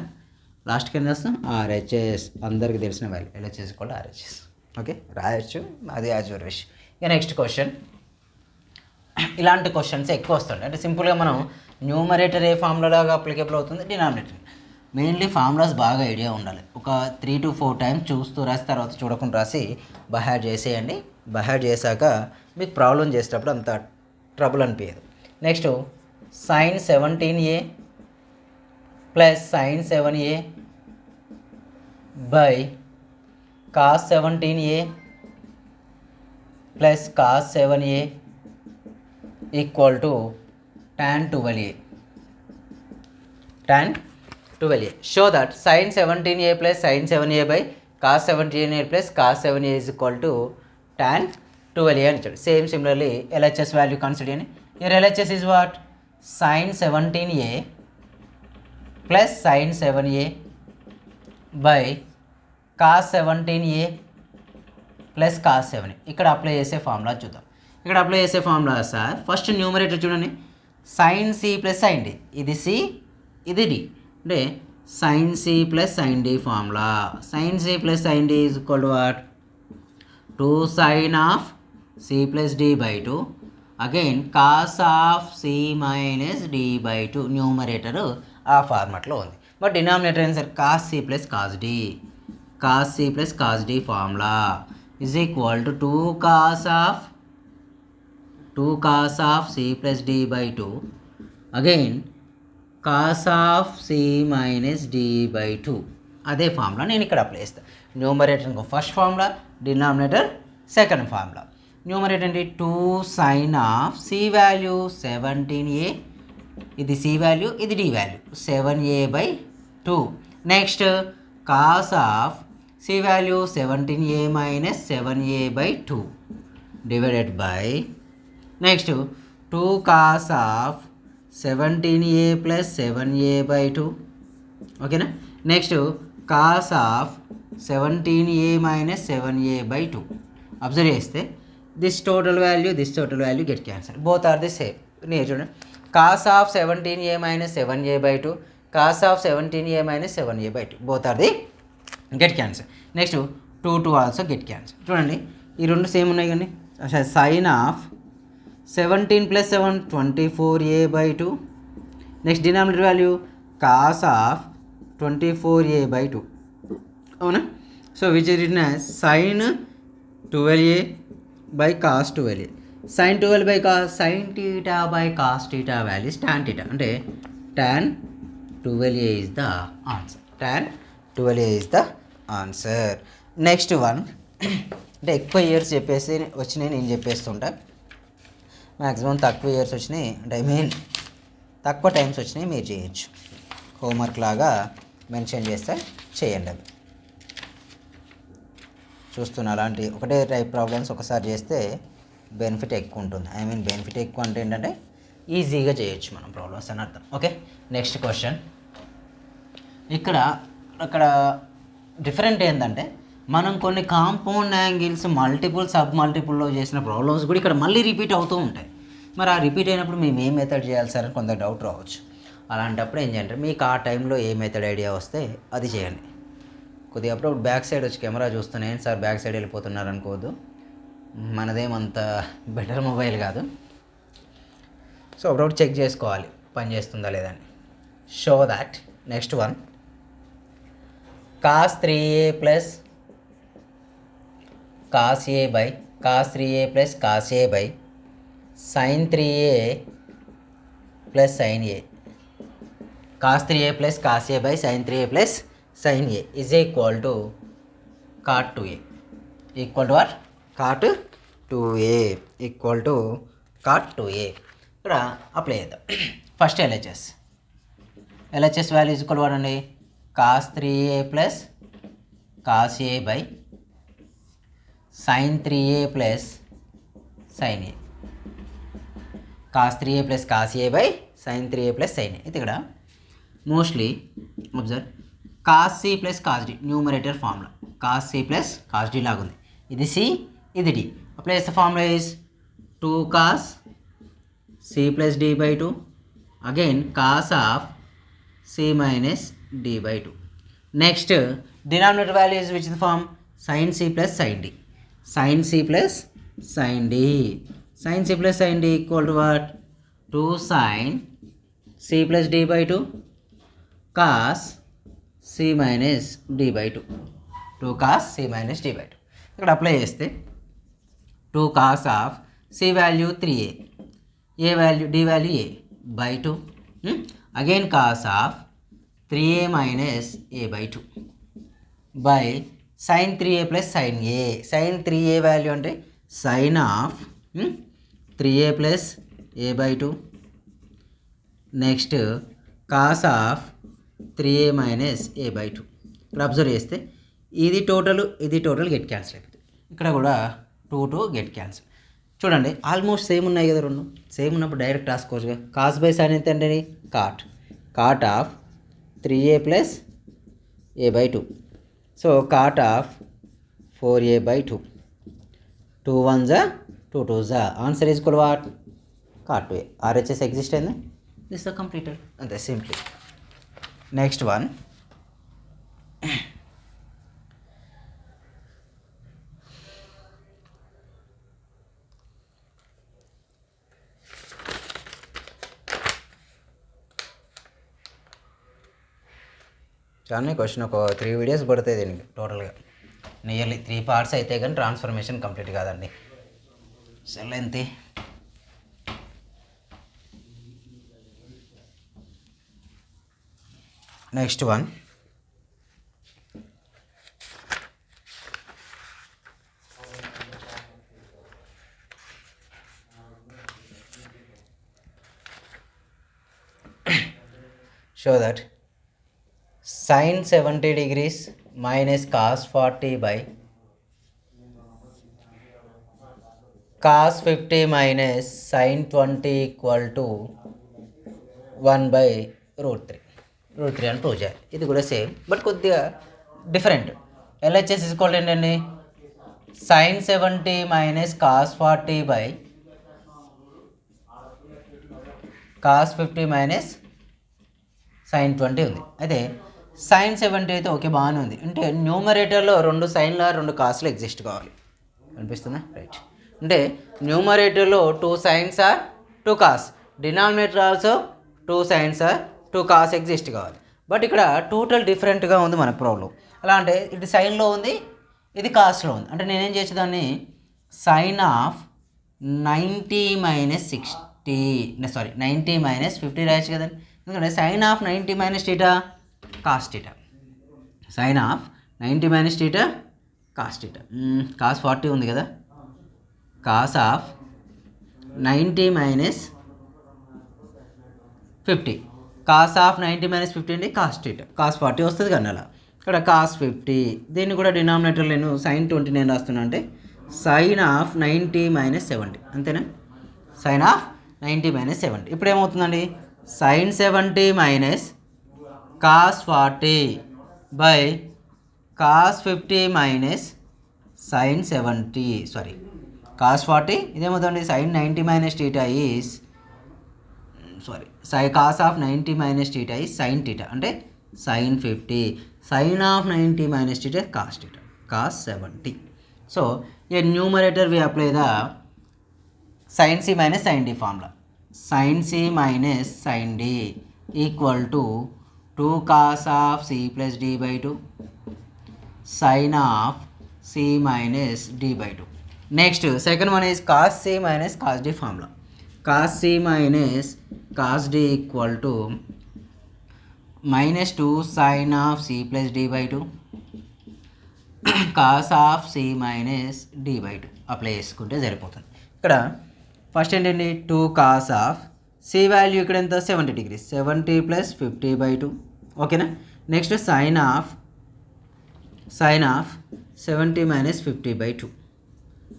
లాస్ట్కి ఏం చేస్తాం RHS, అందరికీ తెలిసిన value LHS equal RHS. Okay రాయొచ్చు, అది as your wish. ఇక next question, ఇలాంటి క్వశ్చన్స్ ఎక్కువ వస్తుంటాయి. అంటే సింపుల్గా మనం న్యూమరేటర్ ఏ ఫార్ములాగా అప్లికేబుల్ అవుతుంది, డినామినేటర్ మెయిన్లీ ఫార్ములాస్ బాగా ఐడియా ఉండాలి. ఒక 3 to 4 టైమ్స్ చూస్తూ రాసి తర్వాత చూడకుండా రాసి బైహార్ట్ చేసేయండి. బైహార్ట్ చేశాక మీకు ప్రాబ్లం చేసేటప్పుడు అంత ట్రబుల్ అనిపించదు. Next sine 17a plus sine 7a by cos 17a plus cos 7a equal to tan 12a. tan 12a. Show that sin 17a plus sin 7a by cos 17a plus cos 7a is equal to tan 12a అని ఇచ్చాడు. Same similarly LHS value consider చేయండి. Here LHS is what? sin 17a plus sin 7a by cos 17a plus cos 7a. ఇక్కడ apply చేసే formula చూద్దాం. ఇక్కడ apply చేసే formula sir first numerator చూడండి, sin c plus sin d, ఇది c ఇది d, అంటే sin c plus sin d formula. sin c plus sin d is equal to what, 2 sin of c plus d by 2 again cos of c minus d by 2. Numerator ఆ ఫార్మాట్లో ఉంది, but denominator ఏం sir cos c plus cos d, cos c plus cos d formula is equal to 2 cos of c plus d by 2 again cos of c minus d by 2. అదే formula నేను ఇక్కడ apply చేస్తాను. Numerator first formula, denominator second formula. Numerator ఏంటి, 2 sine of c value 17a, ఇది c value ఇది d value 7a by 2. Next cos of c value 17a minus 7a by 2 divided by next 2 cos of 17a plus 7a by 2. ఓకేనా. Next cos of 17a minus 7a by 2. Observe చేస్తే this total value get cancel, both are the same. నేను చూడండి, cos of 17a minus 7a by 2, cos of 17a minus 7a by 2, both are the get cancel. Next 2 also get cancel. చూడండి ఈ రెండు సేమ్ ఉన్నాయి కానీ sine of 17 plus 7 24a by 2. Next denominator value cos of 24a by 2. అవునా. So which is return as sine 12a by cos 12a. Sine 12 by cos sine theta by cos theta value is tan theta, అంటే tan 12a is the answer. Tan 12a is the answer. Next one, అంటే ఎక్కువ years చెప్పేసి వచ్చినాయి నేను చెప్పేస్తుంటా, maximum తక్కువ years వచ్చినాయి, అంటే తక్కువ టైమ్స్ వచ్చినాయి మీరు చేయొచ్చు. హోంవర్క్ లాగా మెన్షన్ చేస్తే చేయండి. అవి చూస్తున్నా అలాంటి ఒకటే టైప్ ప్రాబ్లమ్స్ ఒకసారి చేస్తే బెనిఫిట్ ఎక్కువ ఉంటుంది. బెనిఫిట్ ఎక్కువ అంటే ఏంటంటే ఈజీగా చేయొచ్చు మనం ప్రాబ్లమ్స్ అని అర్థం. Okay next question. అక్కడ డిఫరెంట్ ఏంటంటే మనం కొన్ని కాంపౌండ్ యాంగిల్స్ మల్టిపుల్ సబ్ మల్టిపుల్లో చేసిన ప్రాబ్లమ్స్ కూడా ఇక్కడ మళ్ళీ రిపీట్ అవుతూ ఉంటాయి. మరి ఆ రిపీట్ అయినప్పుడు మేము ఏ మెథడ్ చేయాలి సార్ అని కొంత డౌట్ రావచ్చు. అలాంటప్పుడు ఏం చేయండి, మీకు ఆ టైంలో ఏ మెథడ్ ఐడియా వస్తే అది చేయండి. కొద్దిగా అప్పుడు బ్యాక్ సైడ్ వచ్చి కెమెరా చూస్తూనే సార్ బ్యాక్ సైడ్ వెళ్ళిపోతున్నారు అనుకోవద్దు, మనదేమంత బెటర్ మొబైల్ కాదు. సో అప్పుడు చెక్ చేసుకోవాలి పని చేస్తుందా లేదని. Show that next one cos 3a plus cos a by cos 3a plus cos a by sin 3a plus sin a. cos 3a plus cos a by sin 3a plus sin a is equal to cot 2a. Equal to what? Cot 2a equal to cot 2a. ఇక్కడ apply చేద్దాం. First LHS value is equal వాడండి cos 3a plus cos a by sin 3a plus sin a. cos 3a plus cos a by sin 3a plus sin a. ఇది ఇక్కడ mostly observe cos c plus cos d numerator formula cos c plus cos d లాగుంది. ఇది c, ఇది d. Apply చేస్తే formula is 2 cos c plus d by 2 again cos of c minus d by 2. Next denominator value is which is the form sin c plus sin d. Sin c plus sin d. Sin c plus sin d equal to what? 2 sin c plus d by 2 cos c minus d by 2. 2 cos c minus d by 2. ఇక్కడ apply చేస్తే 2 cos of c value 3a, a value d value a by 2 again cos of 3a minus a by 2 by sin 3a plus sin a. sin 3a value అంటే sin of 3a plus a by 2 next cos of 3a minus a by 2. ఇక్కడ observe చేస్తే ఇది total get cancel అయిపోతుంది. ఇక్కడ కూడా 2 get cancel. చూడండి almost same ఉన్నాయి కదా, రెండు సేమ్ ఉన్నప్పుడు డైరెక్ట్ రాసుకోవచ్చుగా. కాస్ బై సైన్ ఎంత అంటే cot of 3a plus a by 2. So cot of 4a by 2. 2 1s 2 2s. Answer is equal what? cot 2a. RHS exist అయింది. దిస్ ద కంప్లీటెడ్ అంతే simply. Next one చాలా question ఒక 3 videos పడతాయి దీనికి టోటల్గా. Nearly 3 parts అయితే కానీ transformation complete కాదండి. సెల్ ఎంత next one show that sin 70 degrees minus cos 40 by cos 50 minus sin 20 equal to 1 by root 3. Route 3 అని ప్రూవ్ చేయాలి. ఇది కూడా సేమ్ బట్ కొద్దిగా డిఫరెంట్. LHS ఈజ్ ఈక్వల్ ఏంటండి sin 70 minus cos 40 by cos 50 minus sin 20 ఉంది. అయితే sin 70 అయితే okay బాగానే ఉంది. అంటే న్యూమరేటర్లో 2 సైన్ల 2 కాస్లు ఎగ్జిస్ట్ కావాలి. అనిపిస్తుందా? రైట్. అంటే న్యూమరేటర్లో 2 sines or 2 cos, denominator also 2 sines or 2 cos exist కావాలి. బట్ ఇక్కడ టోటల్ డిఫరెంట్గా ఉంది మన ప్రాబ్లం. ఎలా అంటే ఇది సైన్లో ఉంది, ఇది కాస్లో ఉంది. అంటే నేనేం చేసేదాన్ని sine of 90 minus 60 sorry 90 minus 50 రాయచ్చు కదండి. ఎందుకంటే sine of 90 minus θ cos θ. Sine of 90 minus θ cos θ. Cos 40 ఉంది కదా, cos of 90 minus 50. Cos of 90 minus 50 అంటే కాస్ θ. కాస్ 40 వస్తుంది కానీ అలా. ఇక్కడ కాస్ 50, దీన్ని కూడా డినామినేటర్ నేను సైన్ 20 నేను రాస్తున్నా. అంటే సైన్ ఆఫ్ 90 minus 70 అంతేనా? Sine of 90 minus 70. ఇప్పుడు ఏమవుతుందండి sine 70 minus cos 40 by cos 50 minus sine 70 sorry cos 40 ఇదేమవుతుంది sine 90 minus theta is cos of 90 minus theta is sine theta అంటే sine 50 sine of 90 minus theta cos theta cos 70. So a numerator we apply the sin c minus sin d formula. Sin c minus sin d equal to 2 cos of c plus d by 2 sin of c minus d by 2. Next, second one is cos c minus cos d formula. Cos c minus cos d equal to minus 2 sin of c plus d by 2 cos of c minus d by 2 apply చేసుకుంటే సరిపోతుంది. ఇక్కడ first ఏంటండి 2 cos of C value ఇక్కడ ఎంత 70 degrees 70 plus 50 by 2 ఓకేనా. Next sine of 70 minus 50 by 2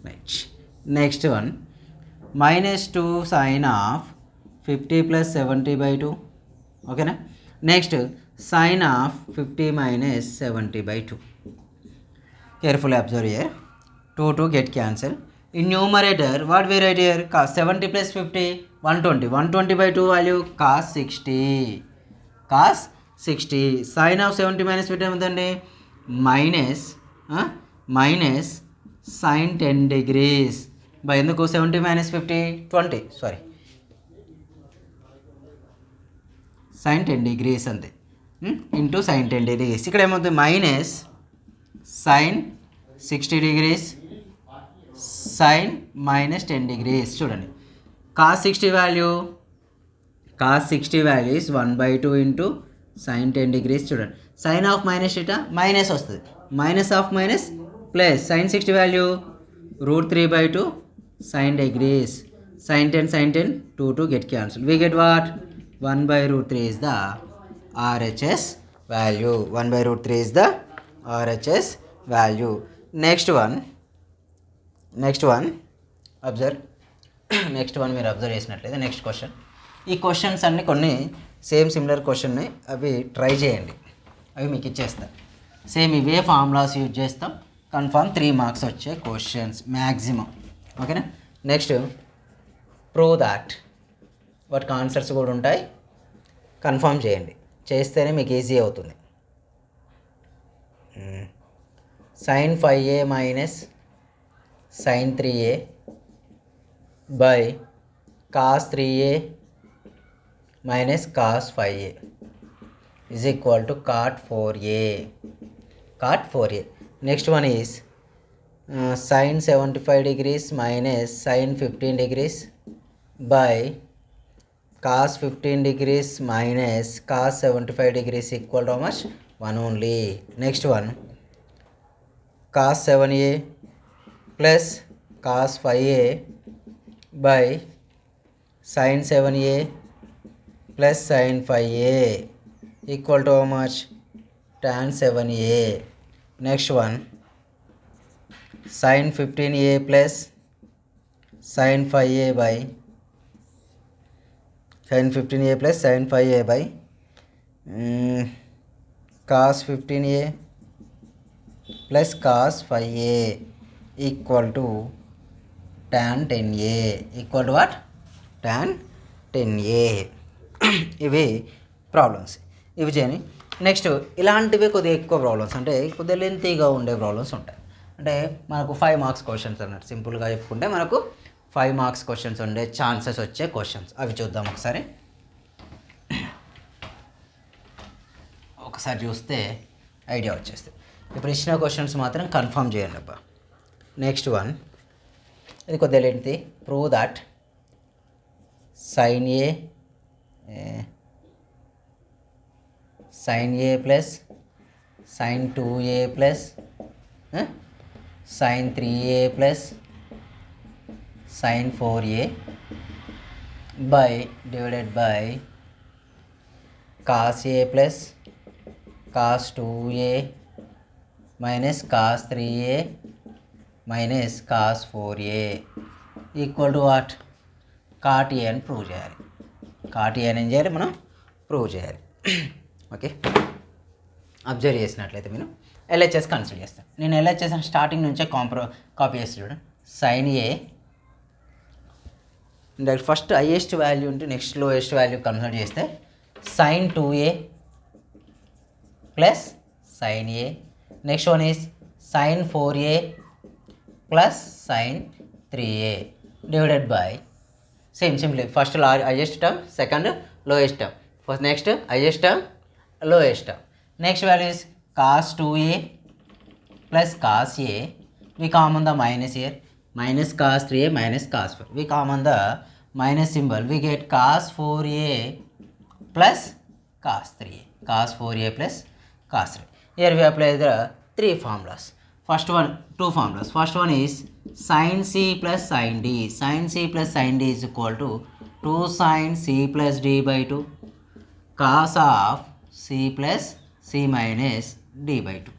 right. Next one minus 2 sine of 50 plus 70 by 2 ఓకేనా. Next sine of 50 minus 70 by 2. Carefully observe here. 2 get cancel. In numerator, what we write here? Cos 70 plus 50, 120. 120 by 2 value, cos 60. Cos 60. Sin of 70 minus 50 ఏమవుతుంది minus sin 10 degrees. By ఎందుకు 70 minus 50, 20. Sorry sin 10 degrees అంతే into sin 10 degrees. ఇక్కడ ఏమవుతుంది minus sin 60 degrees sin minus 10 degrees. చూడండి cos 60 value is 1 by 2 into sin 10 degrees. చూడండి sin of minus theta minus వస్తుంది minus of minus plus sin 60 value √3 by 2 sin degrees. sin 10 2 get cancelled. We get what 1 by √3 is the RHS value. 1 by √3 is the RHS value. Next one observe. Next one మీరు observe చేసినట్లయితే next question. ఈ questions అన్నీ కొన్ని similar క్వశ్చన్ని అవి try చేయండి, అవి మీకు ఇచ్చేస్తాను. సేమ్ ఇవే ఫార్ములాస్ యూజ్ చేస్తాం. కన్ఫామ్ 3 మార్క్స్ వచ్చే క్వశ్చన్స్ మ్యాక్సిమం ఓకేనా. నెక్స్ట్ ప్రూవ్ దాట్ వాటికి ఆన్సర్స్ కూడా ఉంటాయి. కన్ఫామ్ చేయండి, చేస్తేనే మీకు ఈజీ అవుతుంది. sin 5a minus sin 3a by cos 3a minus cos 5a is equal to cot 4a. Next one is sin 75 degrees minus sin 15 degrees by cos 15 degrees minus cos 75 degrees equal to how much 1 only. Next one cos 7a plus cos 5a by sin 7a plus sin 5a equal to how much tan 7a. Next one sin 15a plus sin 5a by sin 15a plus sin 5a by cos 15a plus cos 5a equal to tan 10a equal to what tan 10a. ఇవి problems, ఇవి చేయని. Next ఇలాంటివి కొద్దిగా ఎక్కువ problems అంటే కొద్దిగా లెంతీగా ఉండే problems ఉంటాయి. అంటే మనకు 5 మార్క్స్ క్వశ్చన్స్ అన్నట్టు సింపుల్గా చెప్పుకుంటే మనకు 5 మార్క్స్ క్వశ్చన్స్ ఉండే ఛాన్సెస్ వచ్చే క్వశ్చన్స్. అవి చూద్దాం ఒకసారి. ఒకసారి చూస్తే ఐడియా వచ్చేస్తుంది. ఇప్పుడు ఇచ్చిన క్వశ్చన్స్ మాత్రం కన్ఫర్మ్ చేయండి అబ్బా. నెక్స్ట్ వన్ ఇది కొద్దిగా lengthy. Prove that sin a plus sin 2a plus sin 3a plus sin 4a by divided by cos a plus cos 2a minus cos 3a minus cos 4a equal to what cot a అని prove చేయాలి. cot a అని ఏం చేయాలి మనం prove చేయాలి. Okay observe చేసినట్లయితే మీరు LHS consider చేస్తాను. నేను ఎల్హెచ్ఎస్ స్టార్టింగ్ నుంచే కాపీ చేసి చూడండి. Sine A direct first highest value ఉంటే నెక్స్ట్ లోయెస్ట్ వాల్యూ కన్సిడర్ చేస్తే sine 2a plus sine A. Next one is sine 4a plus sine 3a divided by simply first highest term, second lowest term, first next highest term, lowest term. Next value is cos 2a plus cos a. We common the minus here, minus cos 3a minus cos 4. We common the minus symbol. We get cos 4a plus cos 3a. Cos 4a plus cos 3. Here we apply the three formulas. First one, two formulas. First one is sin c plus sin d. Sin c plus sin d is equal to 2 sin c plus d by 2 cos of c plus c minus d by 2.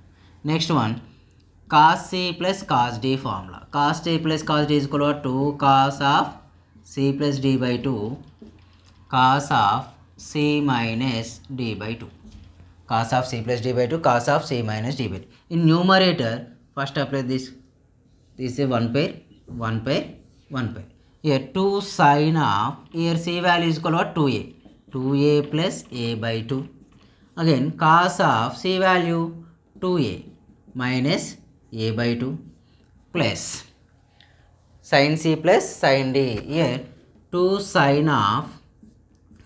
Next one, cos c plus cos d formula. Cos c plus cos d is equal to 2 cos of c plus d by 2 cos of c minus d by 2. Cos of c plus d by 2 cos of c minus d by 2. In numerator, first apply this. This is 1 pair, 1 pair, 1 pair. Here 2 sin of, here c value is equal to 2a. 2a plus a by 2. Again cos of c value 2a minus a by 2 plus sin c plus sin d. Here 2 sin of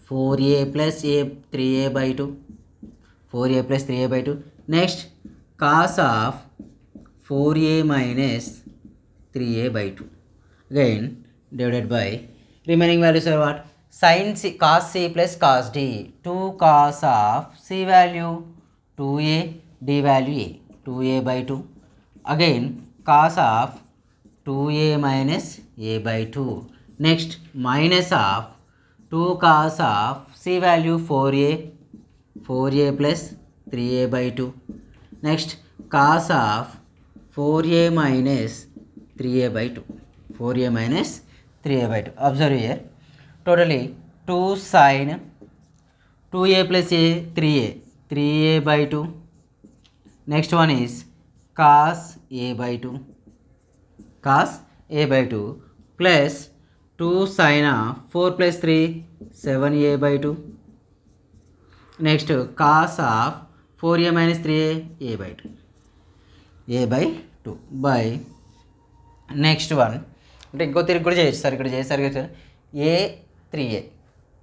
4a plus a 3a by 2. 4a plus 3a by 2. Next cos of 4a minus 3a by 2. Again divided by remaining values are what? Sin c cos c plus cos d. 2 cos of c value 2a, d value a, 2a by 2. Again cos of 2a minus a by 2. Next minus of 2 cos of c value 4a, 4a plus 3a by 2. Next cos of 4a minus 3a by 2. 4a minus 3a by 2. Observe here. Totally 2 sin 2a plus a 3a, 3a by 2. Next one is cos a by 2, cos a by 2 plus 2 sin of 4 plus 3 7a by 2. Next cos of 4a minus 3a a by 2, a by 2 by next one అంటే ఇంకో తిరిగి కూడా చేయొచ్చు sir. ఇక్కడ చేసరికి a 3a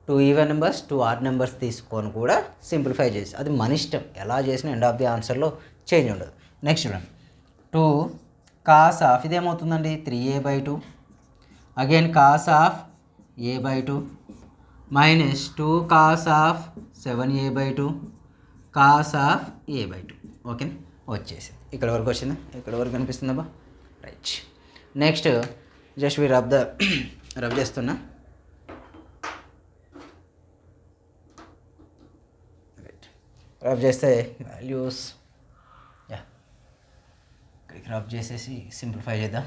2 even numbers 2 odd numbers తీసుకొని కూడా simplify చేసి అది మన ఇష్టం, ఎలా చేసినా ఎండ్ ఆఫ్ ది ఆన్సర్లో చేంజ్ ఉండదు. నెక్స్ట్ చూడండి 2 కాస్ ఆఫ్ ఇదేమవుతుందండి 3a by 2. Again cos of a by 2 minus 2 cos of 7a by 2 cos of a by 2. ఓకేనా, వచ్చేసింది. ఇక్కడ వరకు వచ్చిందా? ఇక్కడ వరకు కనిపిస్తుందా? Right. Next just we rub చేస్తున్నా. రైట్, రబ్ చేస్తే వాల్యూస్ ఇక్కడికి రబ్ చేసేసి సింప్లిఫై చేద్దాం.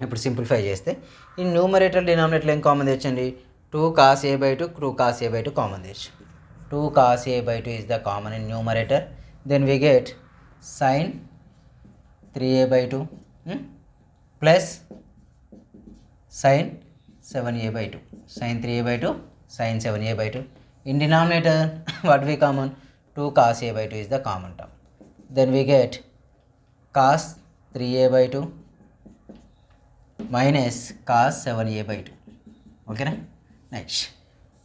ఇప్పుడు సింప్లిఫై చేస్తే ఈ న్యూమరేటర్ డినామినేటర్ ఏం కామన్ తెచ్చండి? 2 cos a by 2, 2 cos a by 2 common తెచ్చు. 2 cos a by 2 is the common in numerator. Then we get sin 3a by 2 plus sin 7a by 2. Sin 3a by 2, sin 7a by 2. In denominator, what we common? 2 cos a by 2 is the common term. Then we get cos 3a by 2 minus cos 7a by 2. Okay na? Next,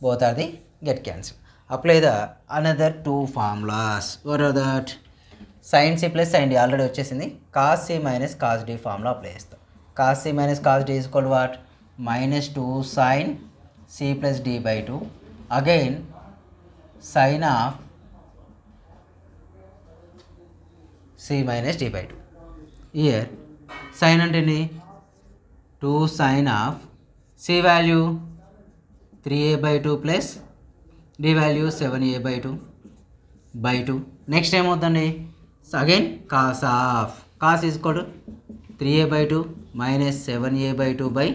both are the get cancelled. Apply the another two formulas. What are that? Sin c plus sin d already వచ్చేసింది. cos c minus cos d formula apply చేస్తాం. cos c minus cos d is equal to what? Minus 2 sin c plus d by 2. Again sin of c minus d by 2. Here sin అంటే 2 sin of c value 3a by 2 plus d value 7a by 2 by 2. Next ఏమవుతుంది? Again cos of cos is equal to 3a by 2 minus 7a by 2 by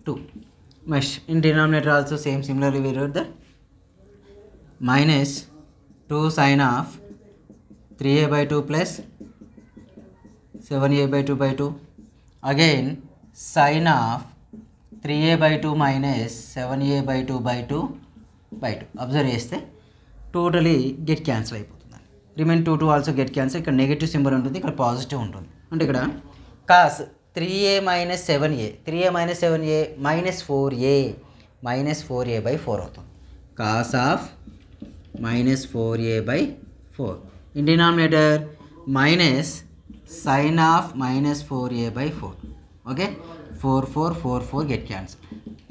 2 next in denominator also same similarly we wrote that minus 2 sin of 3a by 2 plus 7a by 2 by 2 again sin of 3a by 2 minus 7a by 2 by 2 by 2 observe చేస్తే totally get cancel అయిపోతుంది. Remain 2 also get cancel. ఇక్కడ negative symbol ఉంటుంది, ఇక్కడ positive ఉంటుంది. అంటే ఇక్కడ cos 3a minus 7a 3a minus 7a minus 4a by 4 అవుతుంది. Cos of minus 4a by 4 in denominator minus sin of minus 4a by 4. Okay, 4 get cancelled.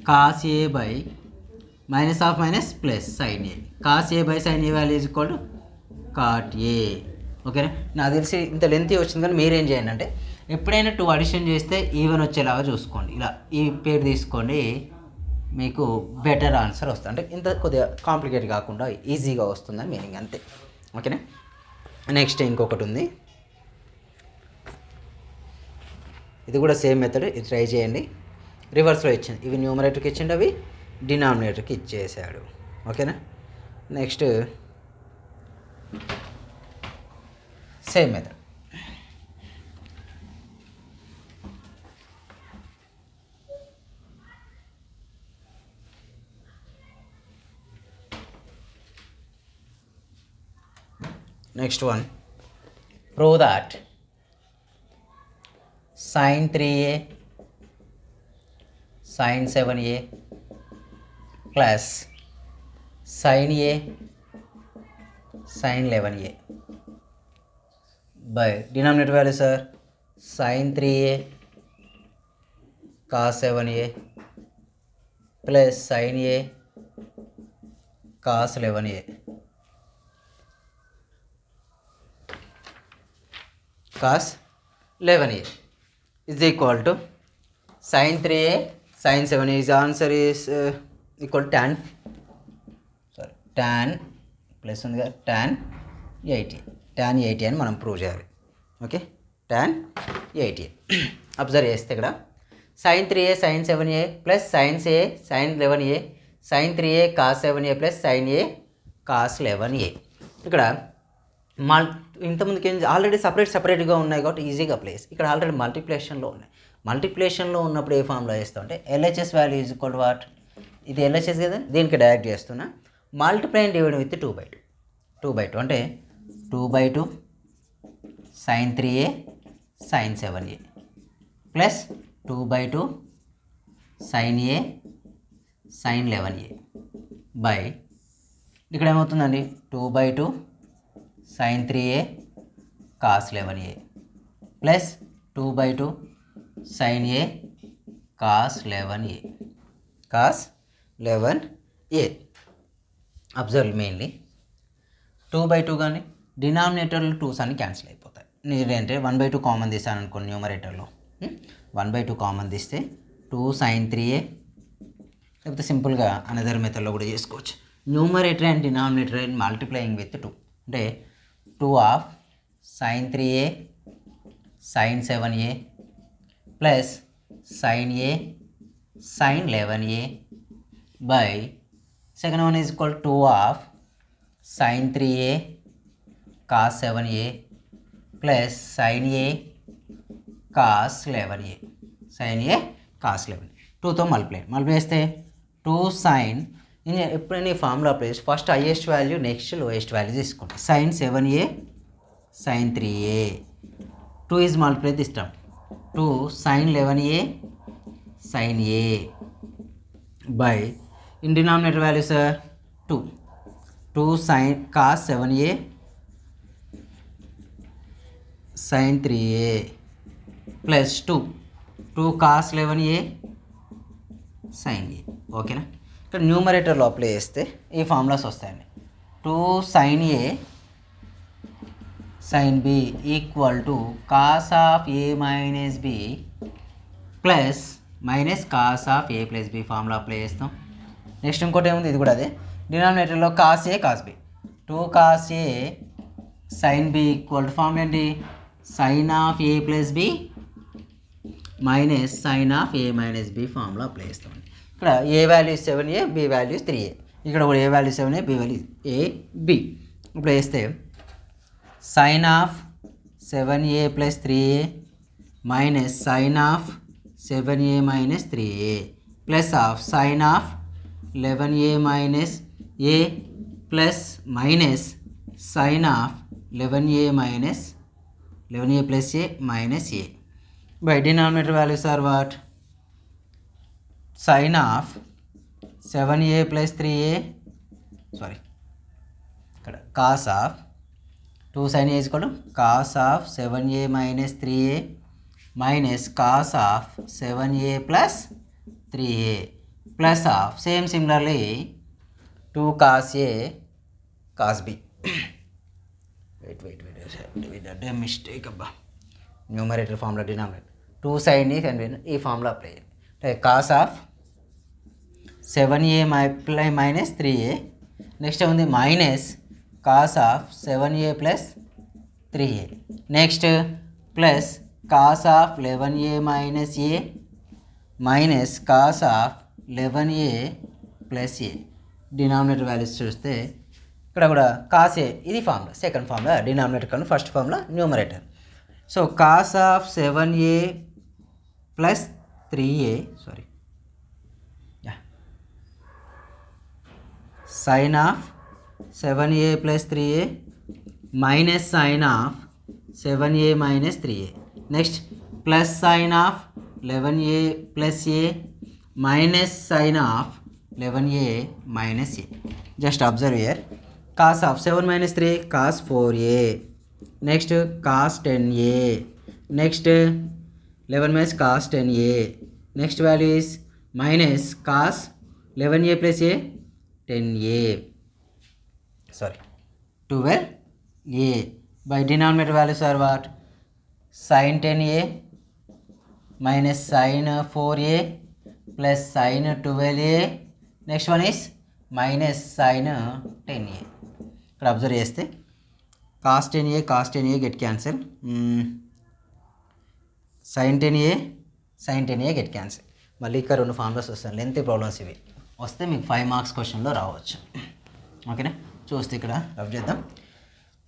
Cos a by minus of minus plus sin a. Cos a by sin a value is equal to cot a. ఓకేనా, నాకు తెలిసి ఇంత length వచ్చింది కానీ మీరేం చేయండి అంటే ఎప్పుడైనా 2 అడిషన్ చేస్తే ఈవెన్ వచ్చేలాగా చూసుకోండి. ఇలా ఈ పేరు తీసుకోండి, మీకు బెటర్ ఆన్సర్ వస్తుంది. అంటే ఇంత కొద్దిగా కాంప్లికేట్ కాకుండా ఈజీగా వస్తుందని మీనింగ్, అంతే. ఓకేనా, నెక్స్ట్ ఇంకొకటి ఉంది, ఇది కూడా సేమ్ మెథడ్, ఇది ట్రై చేయండి. రివర్స్లో ఇచ్చింది, ఇవి న్యూమరేటర్కి ఇచ్చిండు, అవి డినామినేటర్కి ఇచ్చేసాడు. ఓకేనా, next same method. Next one, prove that sin 3a sin 7a plus sin a sin 11a by denominator value sir sin 3a cos 7a plus sin a cos 11a cos 11a is equal to sin 3a sin 7a. His answer is equal to tan plus ఉంది కదా tan 80 అని మనం prove చేయాలి. Okay, tan 80. Observe చేస్తే ఇక్కడ sin 3a sin 7a plus sin a sin 11a sin 3a cos 7a plus sin a cos 11a. ఇక్కడ ఇంతకుముందుకి already సపరేట్గా ఉన్నాయి కాబట్టి ఈజీగా ప్లేస్. ఇక్కడ ఆల్రెడీ మల్టిప్లికేషన్లో ఉన్నాయి. మల్టిప్లికేషన్లో ఉన్నప్పుడు ఏ ఫామ్లో వేస్తాం అంటే LHS value is equal to what, ఇది ఎల్హెచ్ఎస్ కదా, దీనికి డైరెక్ట్ చేస్తున్నా. మల్టిప్లై అండ్ డివైడ్ విత్ 2/2 అంటే 2/2 sin 3a sin 7a plus 2/2 sin a sin 11a by ఇక్కడ ఏమవుతుందండి 2/2 sin 3a cos 11a plus 2/2 sin a cos 11a. Observe mainly 2/2 కానీ డినామినేటర్లో 2s అని cancel అయిపోతాయి. నేనంటే 1/2 కామన్ తీసాను అనుకోండి, న్యూమరేటర్లో 1/2 కామన్ తీస్తే 2 sin 3a, లేకపోతే సింపుల్గా అనదర్ మెథడ్లో కూడా చేసుకోవచ్చు. Numerator and denominator and multiplying with 2 అంటే 2 of sin 3a sin 7a plus sin a sin 11a by second one is equal 2 of sin 3a cos 7a plus sin a cos 11a sin a cos 11. 2తో multiply చేస్తే 2 sin, ఎప్పుడైనా ఈ formula place first highest value next lowest value తీసుకోండి. sin 7a sin 3a 2 is multiply this term 2 sin 11a sin a by in denominator value sir 2 sin cos 7a sin 3a plus 2 cos 11a sin a. ఓకేనా, ఇక్కడ న్యూమరేటర్లో apply చేస్తే ఈ formulas వస్తాయండి. 2 sin a sin b equal to cos of a minus b plus minus cos of a plus b formula apply చేస్తాం. Next ఇంకోటి ఏముంది, ఇది కూడా అదే. డినామినేటర్లో cos a cos b 2 cos a sin b equal to formula ఏంటి, sin of a plus b minus sin of a minus b formula apply చేస్తామండి. ఇక్కడ ఏ value 7a, b value 3a. ఇక్కడ కూడా A value 7a, b value ab. ఇప్పుడు వేస్తే sine of 7a plus 3a minus sine of 7a minus 3a plus of sine of 11a minus a plus minus sine of 11a minus 11a plus a minus a. By denominator values are what? Sine of 7a plus 3a, sorry ఇక్కడ cos of 2 sin a is equal to cos of 7a minus 3a minus cos of 7a plus 3a plus of similarly 2 cos a cos b. wait a mistake abba, numerator formula denominator 2 sin a and ఈ formula apply like cos of 7a minus 3a, next ఉంది minus cos of 7a plus 3a, next plus cos of 11a minus a minus cos of 11a plus a. Denominator values చూస్తే ఇక్కడ కూడా cos a ఇది formula, second formula denominator కన్నా first formula numerator. So cos of 7a plus 3a, sorry sin of 7a plus 3a minus sin of 7a minus 3a, next plus sin of 11a plus a minus sin of 11a minus a. Just observe here, cos of 7 minus 3 cos 4a, next cos 10a, next 11 minus cos 10a, next value is minus cos 11a plus a 10a, sorry 12a. By denominator values are what? Sin 10a minus sin 4a plus sin 12a, next one is minus sin 10a. ఇక్కడ observe చేస్తే cos 10a get cancel, sin 10a get cancel. మళ్ళీ ఇక్కడ రెండు formulas వస్తాయి, length problems ఇవి వస్తే మీకు 5 marks క్వశ్చన్లో రావచ్చు. ఓకేనా, చూస్తే ఇక్కడ రఫ్ చేద్దాం.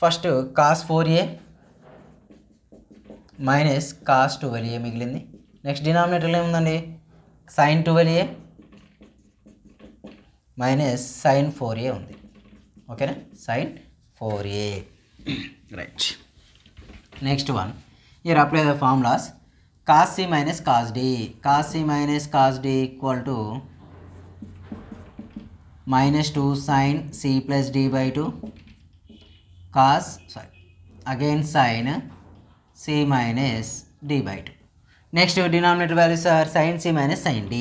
First cos 4a minus cos 12a మిగిలింది. నెక్స్ట్ డినామినేటర్లో ఏముందండి? sin 12a minus sin 4a ఉంది. ఓకేనా, sin 4a. Right, next one here apply the formulas. cos c minus cos d, cos c minus cos d equal to minus 2 sin c plus d by 2 cos, sorry, again sin c minus d by 2. Next denominator values are sin c minus sin d.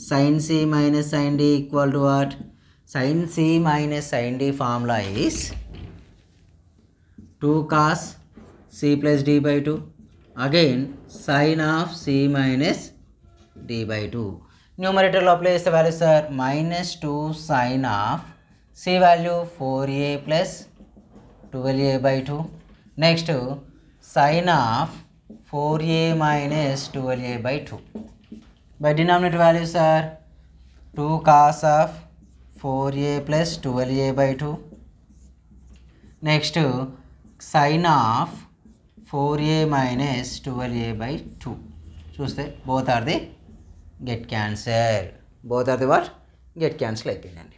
Sin c minus sin d equal to what? Sin c minus sin d formula is 2 cos c plus d by 2, again sin of c minus d by 2. Numerator లో apply చేస్తే values are minus 2 sin of c value 4a plus 12a by 2, next sin of 4a minus 12a by 2. By denominator values are 2 cos of 4a plus 12a by 2, next sin of 4a minus 12a by 2. చూస్తే both are the get cancel, both are the what? Get cancel అయిపోయిందండి.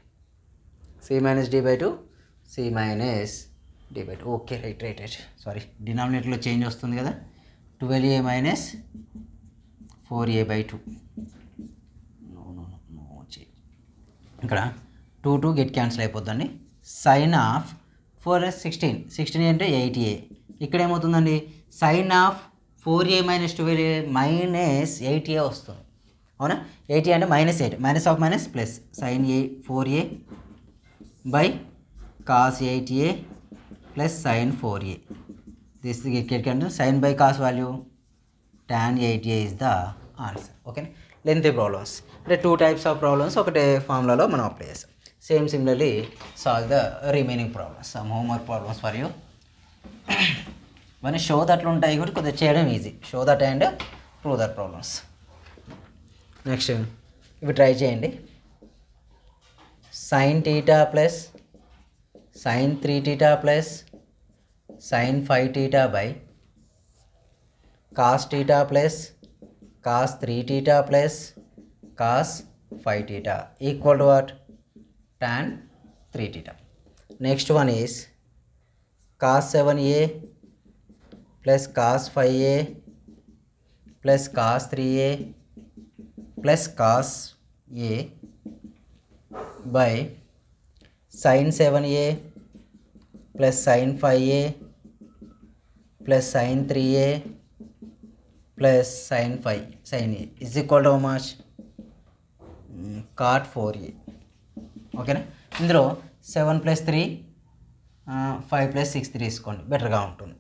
c minus d by 2, c minus d by 2. Okay, right, sorry డినామినేటర్లో change వస్తుంది కదా, 12a minus 4a by 2. No change, ఇక్కడ 2 get cancel అయిపోద్దండి. Sign of 4 16 అంటే 8a. ఇక్కడ ఏమవుతుందండి? Sign of 4a minus 12a minus 8a వస్తుంది. అవునా, 80 అంటే minus 8, minus of minus plus sine 4a by cos 8a plus sine 4a. This can sine by cos value tan 8a is the answer. Okay, length problems అంటే 2 types of problems ఒకటే ఫార్ములాలో మనం apply చేస్తాం. Similarly solve the remaining problems. Some homework problems for you. ఇవన్నీ show దట్లు ఉంటాయి కూడా కొద్దిగా చేయడం easy. Show that and prove that problems. Next ఇవి ట్రై చేయండి. Sine theta plus sine 3θ plus sine 5θ by cos theta plus cos 3θ plus cos 5θ equal to what? tan 3θ. Next one is cos 7a plus cos 5a plus cos 3a plus cos a by sin 7a plus sin 5a plus sin 3a plus sin 5 sin a is equal to how much? cot 4a. ఓకేనా? ఇందులో 7 + 3 5 + 6 తీసుకోండి, బెటర్గా ఉంటుంది.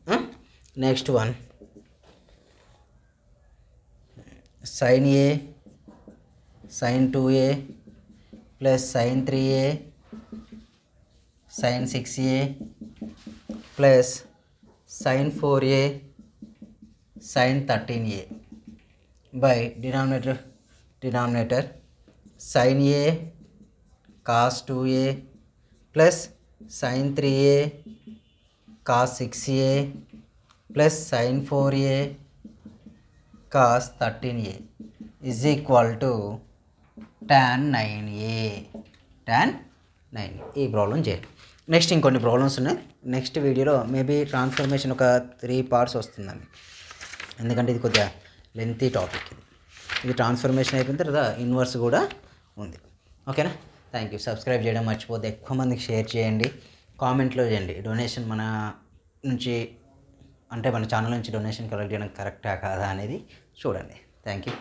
Next one sin a sin 2a plus sin 3a sin 6a plus sin 4a sin 13a by denominator sin a cos 2a plus sin 3a cos 6a plus sin 4a cos 13a is equal to tan 9a. tan 9 ఈ problem చేయండి. Next ఇంకొన్ని problems ఉన్నాయి. Next వీడియోలో maybe transformation ఒక 3 parts వస్తుందండి, ఎందుకంటే ఇది కొద్దిగా లెంతీ టాపిక్. ఇది ట్రాన్స్ఫర్మేషన్ అయిపోయిన తర్వాత ఇన్వర్స్ కూడా ఉంది. ఓకేనా? Thank you. సబ్స్క్రైబ్ చేయడం మర్చిపోతే ఎక్కువ మందికి షేర్ చేయండి, కామెంట్లో చేయండి. డొనేషన్ మన నుంచి అంటే మన ఛానల్ నుంచి డొనేషన్ కలెక్ట్ చేయడం కరెక్టా కాదా అనేది చూడండి. Thank you.